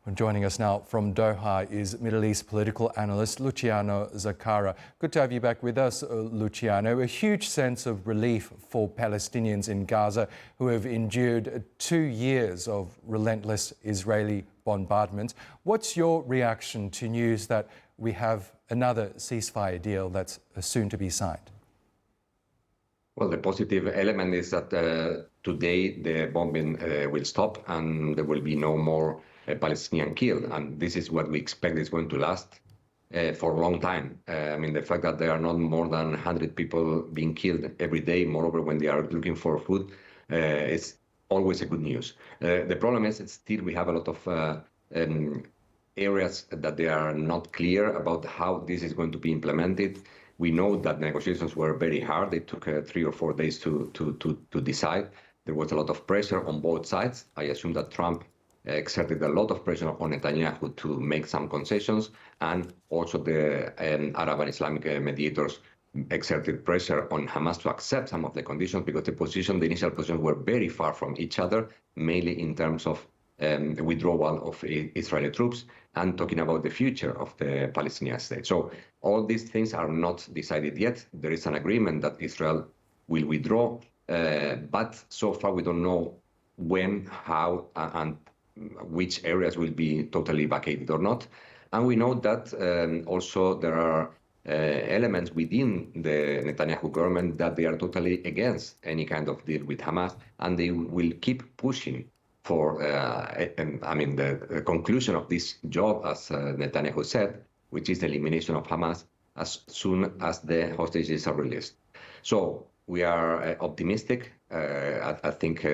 And joining us now from Doha is Middle East political analyst Luciano Zaccara. Good to have you back with us, Luciano. A huge sense of relief for Palestinians in Gaza who have endured 2 years of relentless Israeli bombardment. What's your reaction to news that we have another ceasefire deal that's soon to be signed? Well, the positive element is that today the bombing will stop and there will be no more Palestinian killed. And this is what we expect is going to last for a long time. I mean, the fact that there are not more than 100 people being killed every day, moreover, when they are looking for food, is always a good news. The problem is that still we have a lot of areas that they are not clear about how this is going to be implemented. We know that negotiations were very hard. They took 3 or 4 days to decide. There was a lot of pressure on both sides. I assume that Trump exerted a lot of pressure on Netanyahu to make some concessions, and also the Arab and Islamic mediators exerted pressure on Hamas to accept some of the conditions, because the initial positions were very far from each other, mainly in terms of withdrawal of Israeli troops and talking about the future of the Palestinian state. So all these things are not decided yet. There is an agreement that Israel will withdraw, but so far we don't know when, how, and which areas will be totally vacated or not. And we know that also there are elements within the Netanyahu government that they are totally against any kind of deal with Hamas, and they will keep pushing for, the conclusion of this job, as Netanyahu said, which is the elimination of Hamas as soon as the hostages are released. So we are optimistic. I think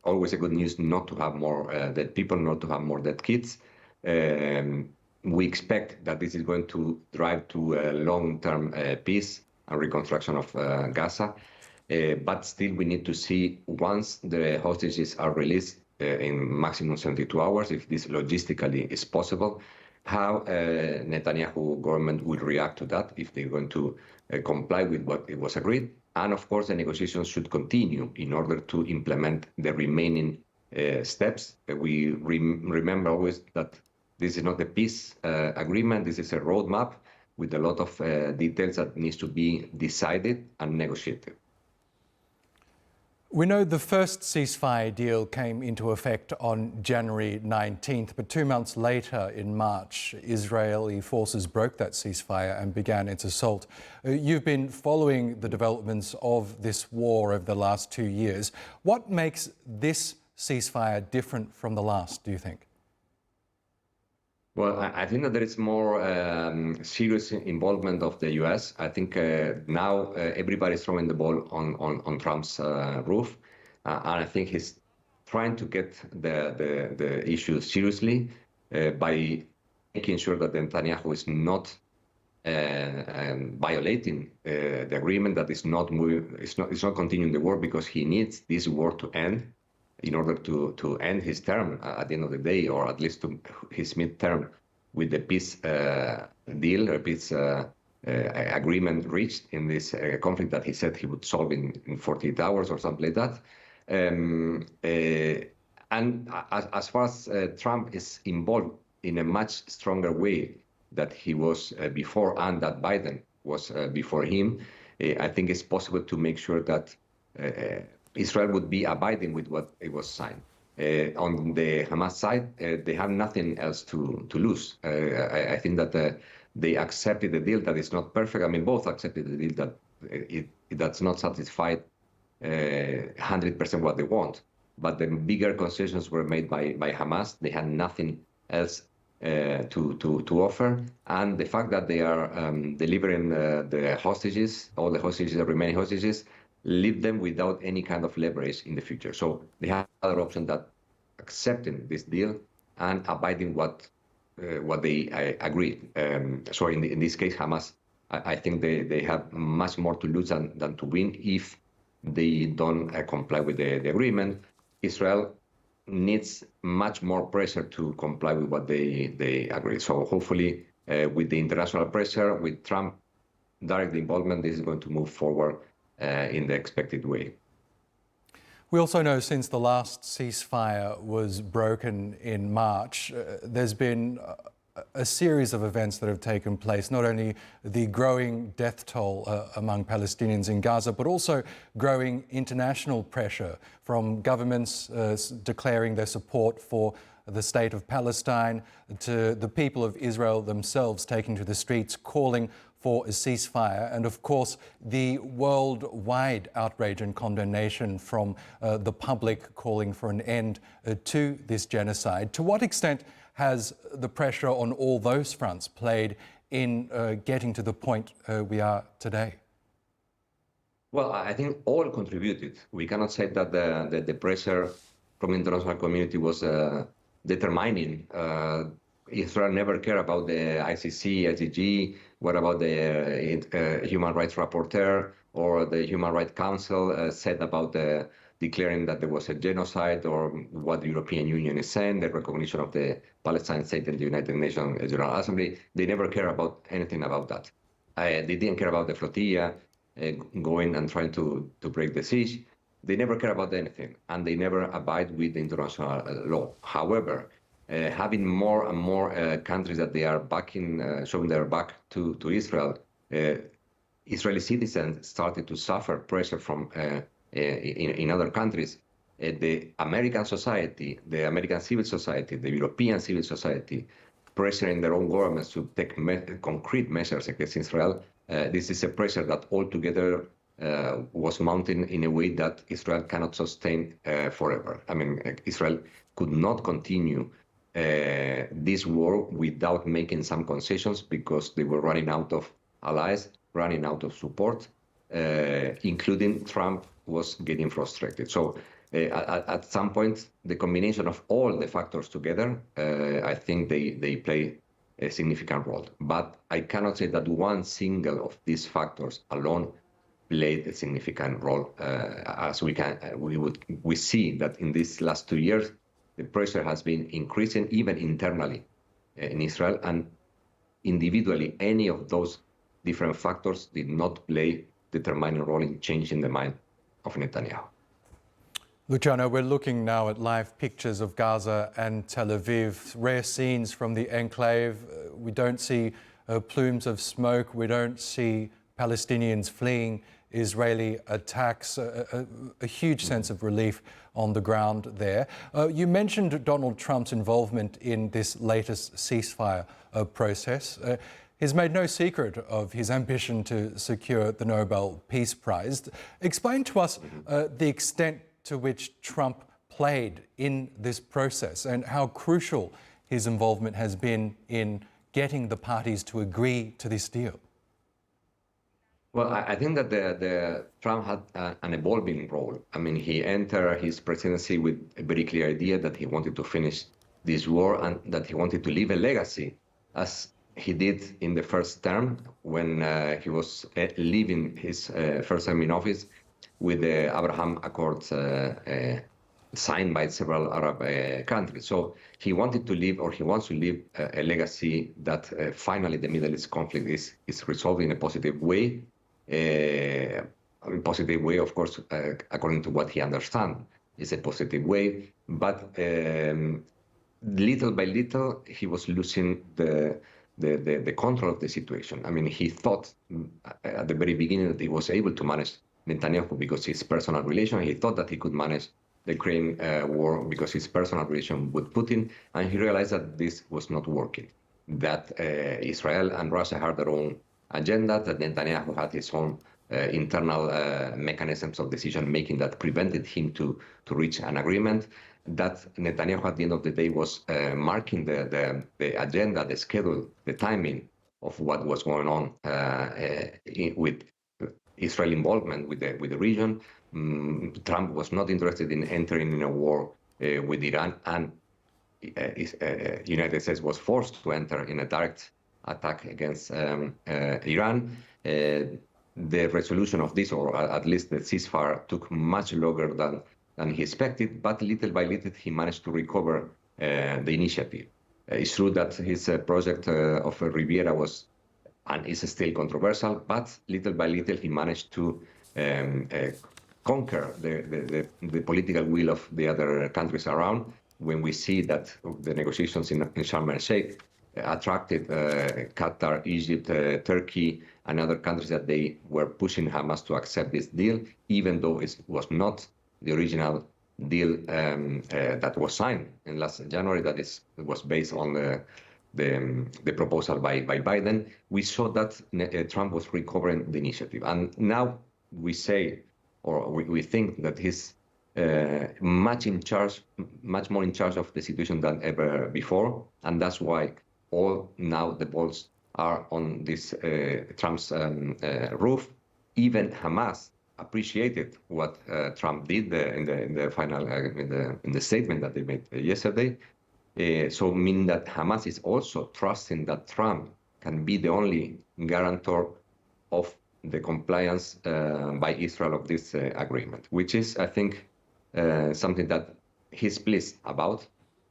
always a good news not to have more dead people, not to have more dead kids. We expect that this is going to drive to a long-term peace and reconstruction of Gaza. But still, we need to see, once the hostages are released in maximum 72 hours, if this logistically is possible, how Netanyahu government will react to that, if they're going to comply with what it was agreed. And of course, the negotiations should continue in order to implement the remaining steps. We remember always that this is not a peace agreement. This is a roadmap with a lot of details that needs to be decided and negotiated. We know the first ceasefire deal came into effect on January 19th, but 2 months later, in March, Israeli forces broke that ceasefire and began its assault. You've been following the developments of this war over the last 2 years. What makes this ceasefire different from the last, do you think? Well, I think that there is more serious involvement of the U.S. I think now everybody's throwing the ball on Trump's roof, and I think he's trying to get the issue seriously by making sure that Netanyahu is not violating the agreement, that is not moving, it's not continuing the war, because he needs this war to end in order to end his term at the end of the day, or at least to his mid-term, with the peace deal or peace agreement reached in this conflict that he said he would solve in 48 hours or something like that. And as far as Trump is involved in a much stronger way that he was before, and that Biden was before him, I think it's possible to make sure that Israel would be abiding with what it was signed. On the Hamas side, they have nothing else to lose. I think that they accepted the deal that is not perfect. I mean, both accepted the deal that it does not satisfy 100% what they want. But the bigger concessions were made by Hamas. They had nothing else to offer. And the fact that they are delivering the hostages, all the hostages, the remaining hostages, leave them without any kind of leverage in the future. So they have other option that accepting this deal and abiding what they agreed. So in this case, Hamas, I think they have much more to lose than to win if they don't comply with the agreement. Israel needs much more pressure to comply with what they agree. So hopefully, with the international pressure, with Trump direct involvement, this is going to move forward in the expected way. We also know since the last ceasefire was broken in March, there's been a series of events that have taken place, not only the growing death toll among Palestinians in Gaza, but also growing international pressure from governments declaring their support for the state of Palestine, to the people of Israel themselves taking to the streets calling for a ceasefire, and of course the worldwide outrage and condemnation from the public calling for an end to this genocide. To what extent has the pressure on all those fronts played in getting to the point we are today? Well, I think all contributed. We cannot say that the pressure from the international community was determining. Israel never cared about the ICC, ICG, what about the Human Rights Rapporteur or the Human Rights Council said about declaring that there was a genocide, or what the European Union is saying, the recognition of the Palestine state in the United Nations General Assembly. They never care about anything about that. They didn't care about the flotilla going and trying to break the siege. They never care about anything, and they never abide with the international law. However, having more and more countries that they are backing, showing their back to Israel, Israeli citizens started to suffer pressure from in other countries. The American society, the American civil society, the European civil society, pressuring their own governments to take concrete measures against Israel. This is a pressure that altogether was mounting in a way that Israel cannot sustain forever. I mean, Israel could not continue this war without making some concessions, because they were running out of allies, running out of support, including Trump was getting frustrated. So at some point, the combination of all the factors together, I think they play a significant role. But I cannot say that one single of these factors alone played a significant role. As we see that in these last 2 years, the pressure has been increasing even internally in Israel, and individually, any of those different factors did not play determining role in changing the mind of Netanyahu. Luciano, we're looking now at live pictures of Gaza and Tel Aviv, rare scenes from the enclave. We don't see plumes of smoke. We don't see Palestinians fleeing Israeli attacks. A huge sense of relief on the ground there. You mentioned Donald Trump's involvement in this latest ceasefire process. He's made no secret of his ambition to secure the Nobel Peace Prize. Explain to us the extent to which Trump played in this process and how crucial his involvement has been in getting the parties to agree to this deal. Well, I think that the Trump had an evolving role. I mean, he entered his presidency with a very clear idea that he wanted to finish this war and that he wanted to leave a legacy, as he did in the first term when he was leaving his first term in office with the Abraham Accords signed by several Arab countries. So he wanted to leave, or he wants to leave, a legacy that finally the Middle East conflict is resolved in a positive way. Positive way, of course, according to what he understands, is a positive way. But little by little, he was losing the control of the situation. I mean, he thought at the very beginning that he was able to manage Netanyahu because his personal relation. He thought that he could manage the Ukraine war because his personal relation with Putin, and he realized that this was not working, that Israel and Russia had their own agenda, that Netanyahu had his own internal mechanisms of decision-making that prevented him to reach an agreement, that Netanyahu at the end of the day was marking the agenda, the schedule, the timing of what was going on with Israel involvement with the region. Trump was not interested in entering in a war with Iran, and United States was forced to enter in a direct attack against Iran. The resolution of this, or at least the ceasefire, took much longer than he expected, but little by little he managed to recover the initiative. It's true that his project of Riviera was and is still controversial, but little by little he managed to conquer the political will of the other countries around. When we see that the negotiations in Sharm el-Sheikh attracted Qatar, Egypt, Turkey, and other countries, that they were pushing Hamas to accept this deal, even though it was not the original deal that was signed in last January, that was based on the proposal by Biden. We saw that Trump was recovering the initiative. And now we say, or we think that he's much more in charge of the situation than ever before. And that's why now the balls are on this Trump's roof. Even Hamas appreciated what Trump did in the final in the statement that they made yesterday. So meaning that Hamas is also trusting that Trump can be the only guarantor of the compliance by Israel of this agreement, which is, I think, something that he's pleased about.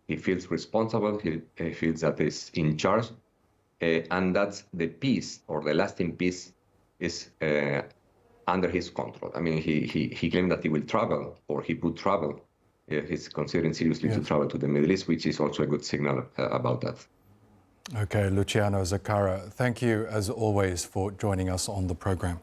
He feels responsible. He feels that he's in charge, and that the peace, or the lasting peace, is under his control. I mean, he claimed that he will travel, or he would travel. He's considering seriously to travel to the Middle East, which is also a good signal about that. Okay, Luciano Zaccara, thank you as always for joining us on the program.